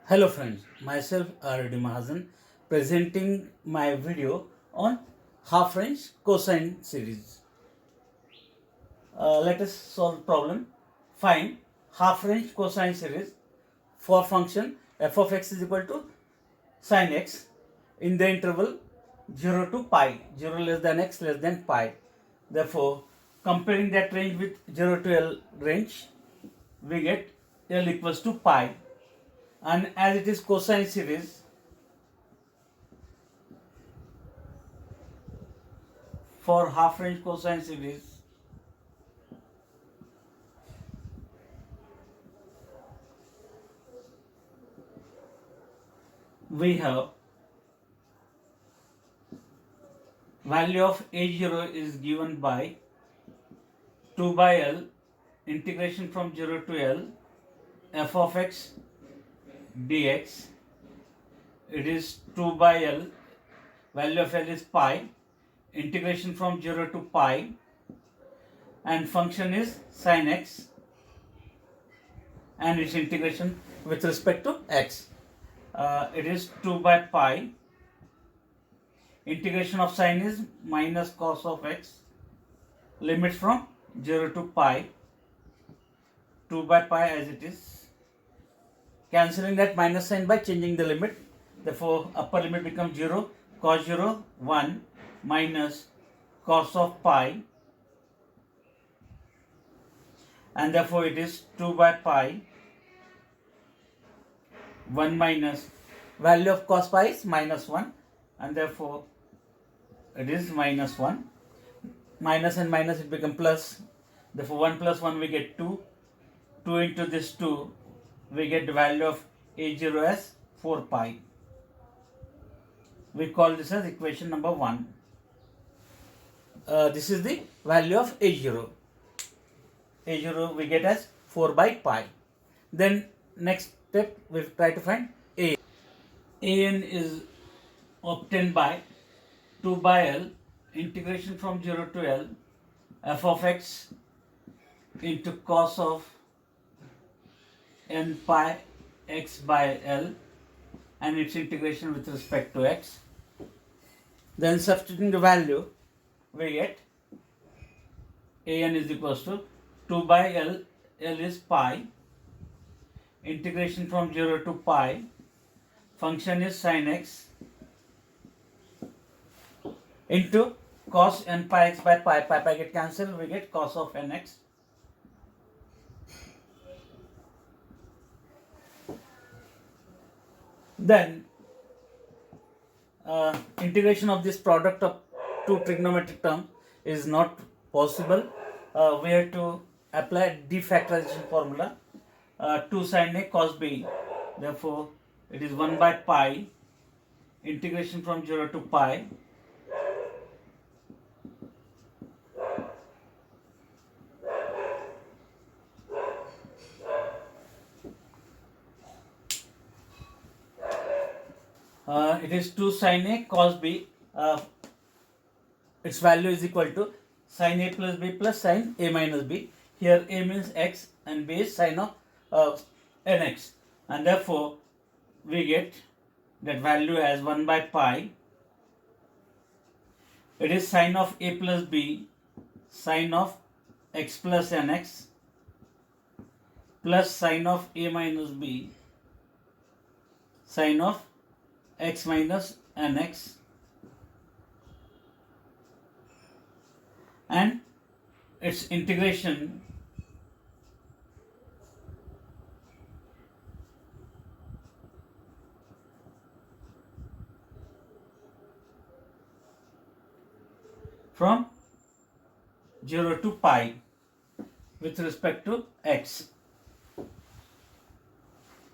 Hello friends, myself R.D. Mahajan presenting my video on half range cosine series. Let us solve problem. Find half range cosine series for function f of x is equal to sin x in the interval 0 to pi, 0 less than x less than pi. Therefore, comparing that range with 0 to L range, we get L equals to pi, and as it is cosine series, for half range cosine series, we have value of a0 is given by 2 by L integration from 0 to L f of x dx. It is 2 by L, value of L is pi, integration from 0 to pi, and function is sin x, and its integration with respect to x. It is 2 by pi, integration of sin is minus cos of x, limits from 0 to pi, 2 by pi as it is, cancelling that minus sign by changing the limit. Therefore, upper limit becomes 0, cos 0, 1, minus cos of pi, and therefore it is 2 by pi, 1 minus, value of cos pi is minus 1, and therefore it is minus 1. Minus and minus it becomes plus. Therefore 1 plus 1 we get 2. 2 into this 2, we get the value of a0 as 4 pi. We call this as equation number 1. This is the value of a0. a0 we get as 4 by pi. Then next step we try to find a. an is obtained by 2 by L integration from 0 to L f of x into cos of n pi x by L and its integration with respect to x. Then substituting the value, we get an is equals to 2 by L, L is pi, integration from 0 to pi, function is sin x, into cos n pi x by pi, pi get cancelled, we get cos of nx. Then integration of this product of two trigonometric terms is not possible. We have to apply defactorization formula, 2 sin a cos b. Therefore, it is 1 by pi, integration from 0 to pi, it is 2 sin a cos b. Its value is equal to sin a plus b plus sin a minus b. Here a means x and b is sin of nx, and therefore we get that value as 1 by pi. It is sin of a plus b sin of x plus nx plus sin of a minus b sin of x minus nx, and its integration from 0 to pi with respect to x.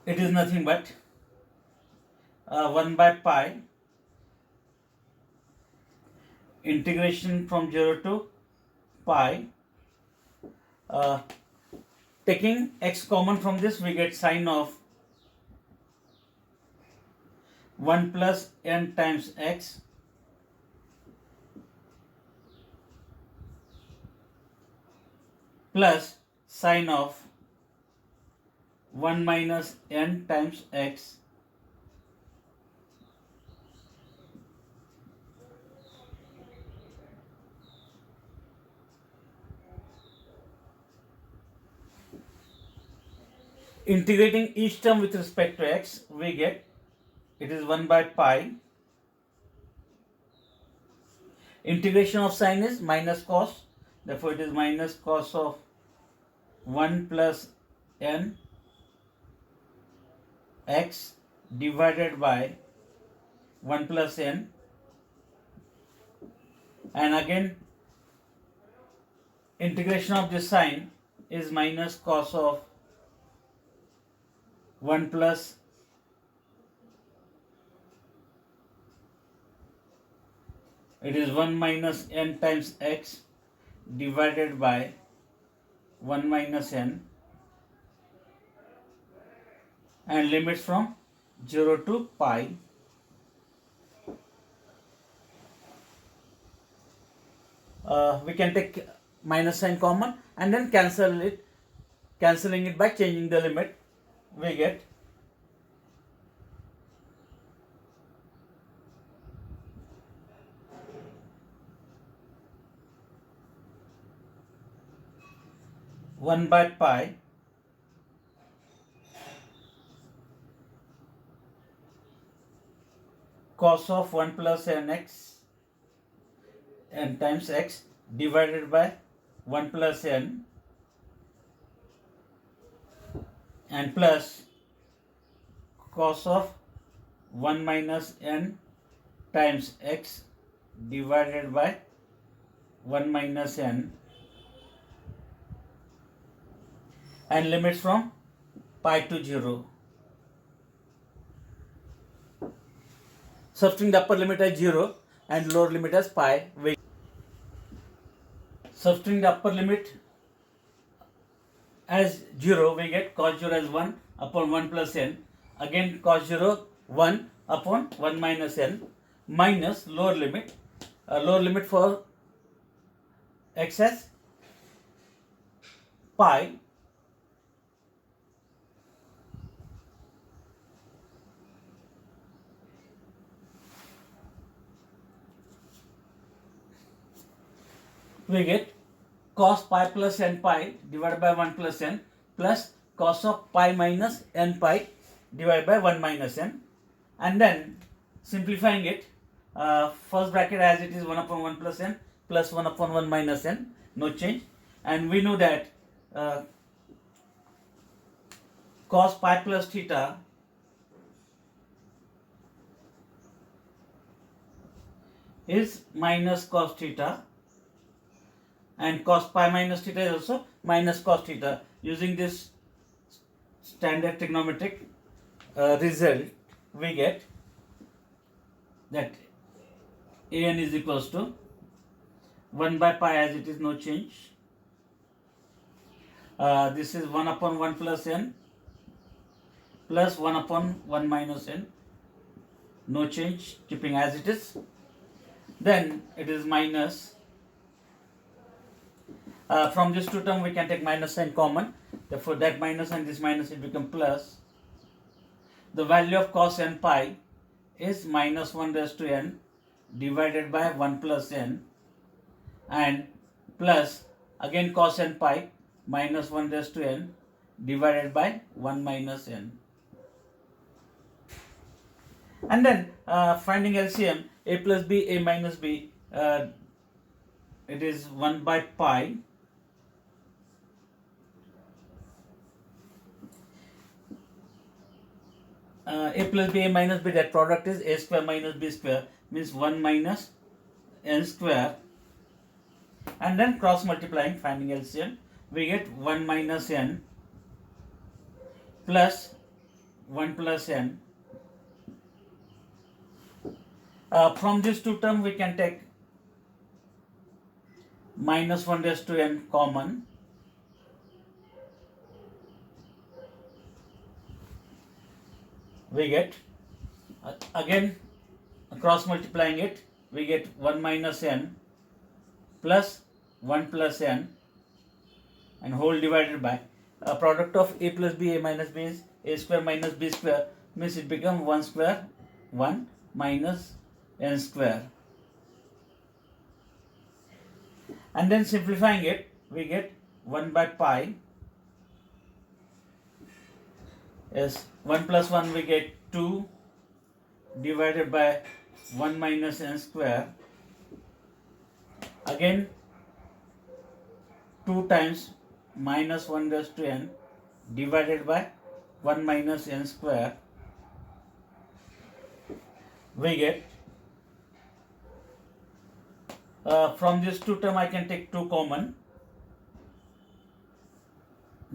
It is nothing but 1 by pi, integration from 0 to pi, taking x common from this, we get sin of 1 plus n times x plus sin of 1 minus n times x integrating each term with respect to x, we get it is 1 by pi. Integration of sign is minus cos, therefore it is minus cos of 1 plus n x divided by 1 plus n, and again integration of this sign is minus cos of 1 plus it is 1 minus n times x divided by 1 minus n, and limits from 0 to pi. We can take minus sign common and then cancelling it by changing the limit, we get one by pi cos of 1 plus n times x divided by 1 plus n, and plus cos of 1 minus n times x divided by 1 minus n, and limits from pi to 0. Substituting the upper limit as 0 and lower limit as pi, substituting the upper limit as 0, we get cos 0 as 1 upon 1 plus n, again cos 0 1 upon 1 minus n, minus lower limit for x as pi, we get cos pi plus n pi divided by 1 plus n plus cos of pi minus n pi divided by 1 minus n, and then simplifying it, first bracket as it is 1 upon 1 plus n plus 1 upon 1 minus n, no change, and we know that cos pi plus theta is minus cos theta, and cos pi minus theta is also minus cos theta. Using this standard trigonometric result, we get that an is equals to 1 by pi as it is, no change. This is 1 upon 1 plus n plus 1 upon 1 minus n, no change, keeping as it is. Then it is minus. From this two term we can take minus sign common, therefore that minus and this minus it become plus. The value of cos n pi is minus 1 raised to n divided by 1 plus n, and plus again cos n pi minus 1 raised to n divided by 1 minus n. And then finding LCM, a plus b, a minus b, it is 1 by pi a plus b, a minus b, that product is a square minus b square, means 1 minus n square, and then cross multiplying, finding LCM, we get 1 minus n plus 1 plus n. From these two terms we can take minus 1 raised to n common, we get again cross multiplying it, we get 1 minus n plus 1 plus n and whole divided by, product of a plus b, a minus b is a square minus b square, means it becomes 1 square 1 minus n square. And then simplifying it, we get 1 by pi. Yes, 1 plus 1 we get 2 divided by 1 minus n square. Again 2 times minus 1 raised to n divided by 1 minus n square. We get from this 2 term I can take 2 common,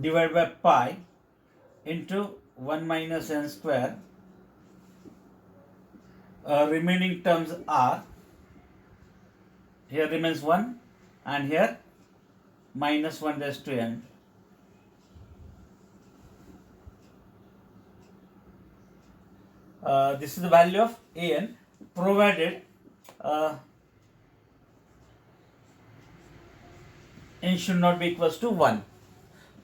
divided by pi into 1 minus n square. Remaining terms are, here remains 1 and here minus 1 raised to n. This is the value of an, provided n should not be equals to 1.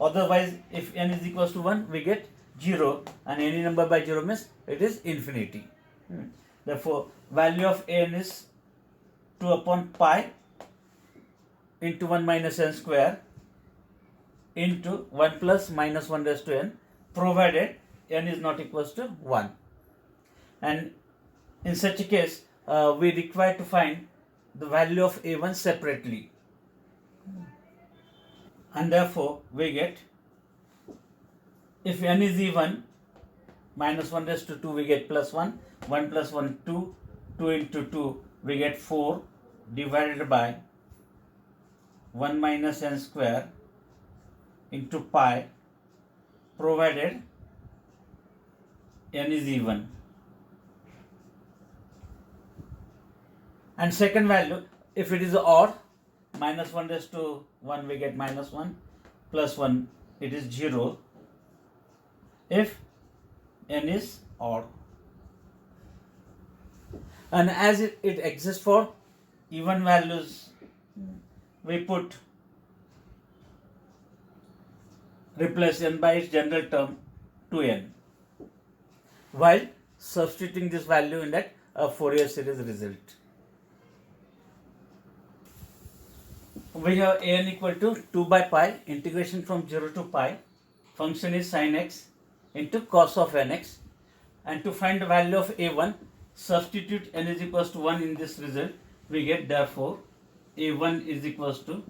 Otherwise, if n is equals to 1, we get 0, and any number by 0 means it is infinity. Therefore, value of n is 2 upon pi into 1 minus n square into 1 plus minus 1 raised to n, provided n is not equals to 1. And in such a case, we require to find the value of a1 separately. And therefore, we get, if n is even, minus 1 raised to 2 we get plus 1, 1 plus 1 2, 2 into 2 we get 4 divided by 1 minus n square into pi, provided n is even. And second value, if it is odd, minus 1 raised to 1 we get minus 1, plus 1 it is 0 if n is odd. And as it exists for even values, we put, replace n by its general term 2n, while substituting this value in that Fourier series result. We have an equal to 2 by pi, integration from 0 to pi, function is sin x into cos of nx, and to find the value of a1, substitute n is equals to 1 in this result, we get, therefore a1 is equals to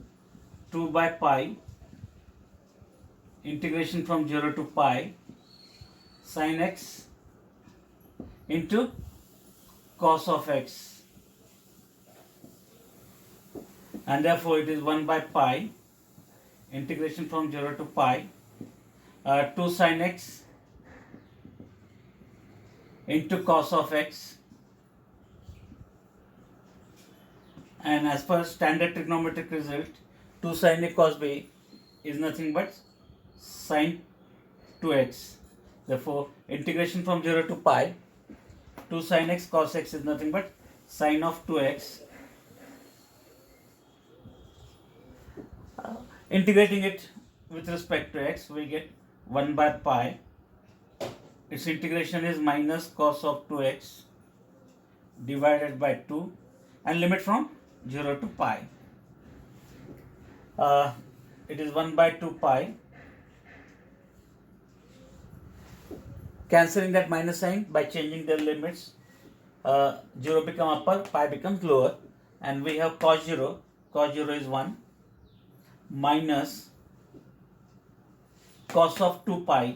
2 by pi, integration from 0 to pi, sin x into cos of x, and therefore it is 1 by pi, integration from 0 to pi, 2 sin x into cos of x, and as per standard trigonometric result, 2 sin a cos b is nothing but sin 2x. Therefore, integration from 0 to pi, 2 sin x cos x is nothing but sin of 2x. Integrating it with respect to x, we get 1 by pi. Its integration is minus cos of 2x divided by 2, and limit from 0 to pi. It is 1 by 2 pi. Cancelling that minus sign by changing the limits, 0 become upper, pi becomes lower, and we have cos 0. Cos 0 is 1 minus cos of 2 pi,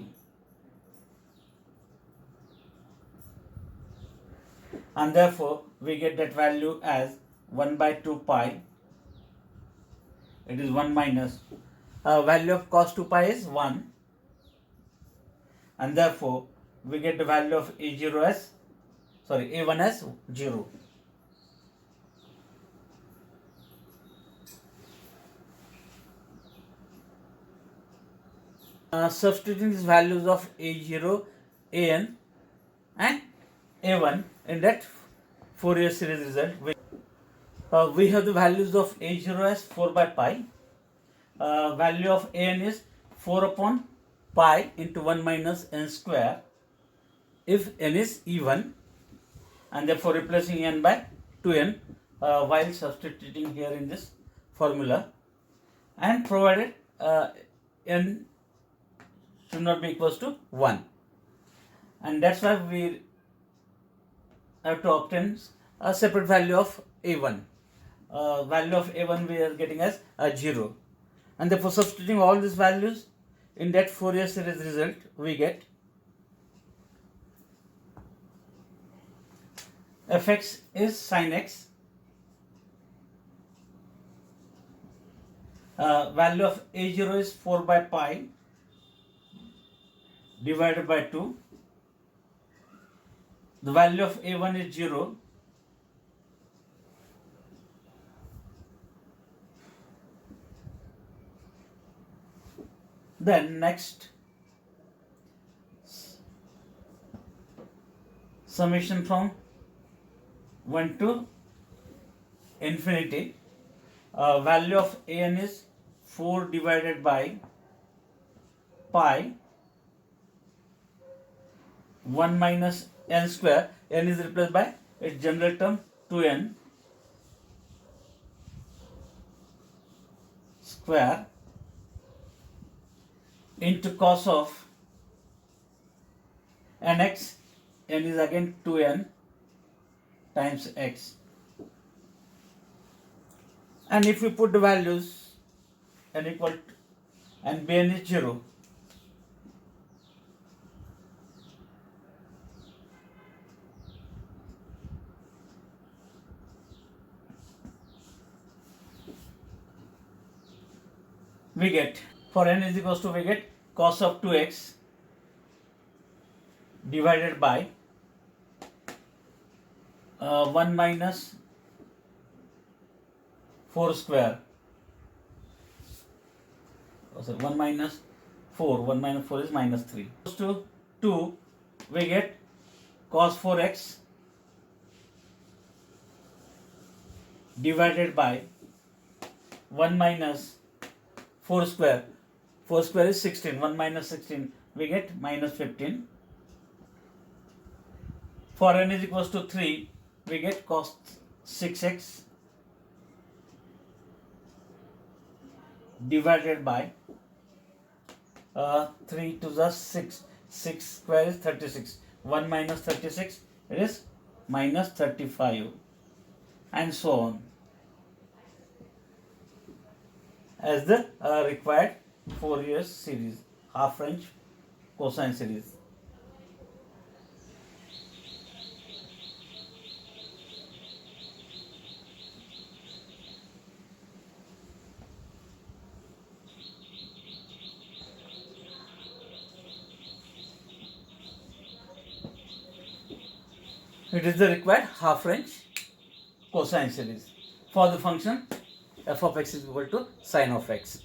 and therefore we get that value as 1 by 2 pi. It is 1 minus value of cos 2 pi is 1, and therefore we get the value of a1 as 0. Substituting these values of a0, an and a1 in that Fourier series result, we have the values of a0 as 4 by pi, value of an is 4 upon pi into 1 minus n square if n is even, and therefore replacing n by 2n while substituting here in this formula, and provided n should not be equals to 1, and that's why we have to obtain a separate value of a1. Value of a1 we are getting as 0, and therefore substituting all these values in that Fourier series result, we get fx is sin x, value of a0 is 4 by pi divided by 2, the value of a1 is 0, then next summation from 1 to infinity, value of an is 4 divided by pi 1 minus n square, n is replaced by its general term 2n square into cos of nx, n is again 2n times x, and if we put the values n equal to, and bn is 0, we get, for n is equals to, we get cos of 2x divided by 1 minus 4 square, 1 minus 4, 1 minus 4 is minus 3, equals to 2, we get cos 4x divided by 1 minus 4 square, 4 square is 16, 1 minus 16, we get minus 15. For n is equals to 3, we get cos 6x divided by 3 to the 6, 6 square is 36, 1 minus 36, it is minus 35, and so on, as the required Fourier series, half range cosine series. It is the required half range cosine series for the function f of x is equal to sin of x.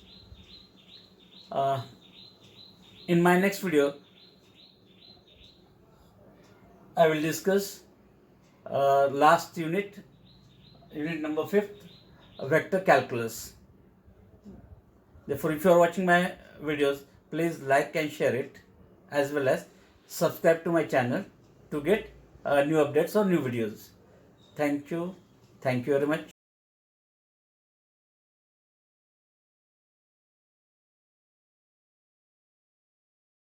In my next video, I will discuss last unit number 5, vector calculus. Therefore, if you are watching my videos, please like and share it, as well as subscribe to my channel to get new updates or new videos. Thank you very much.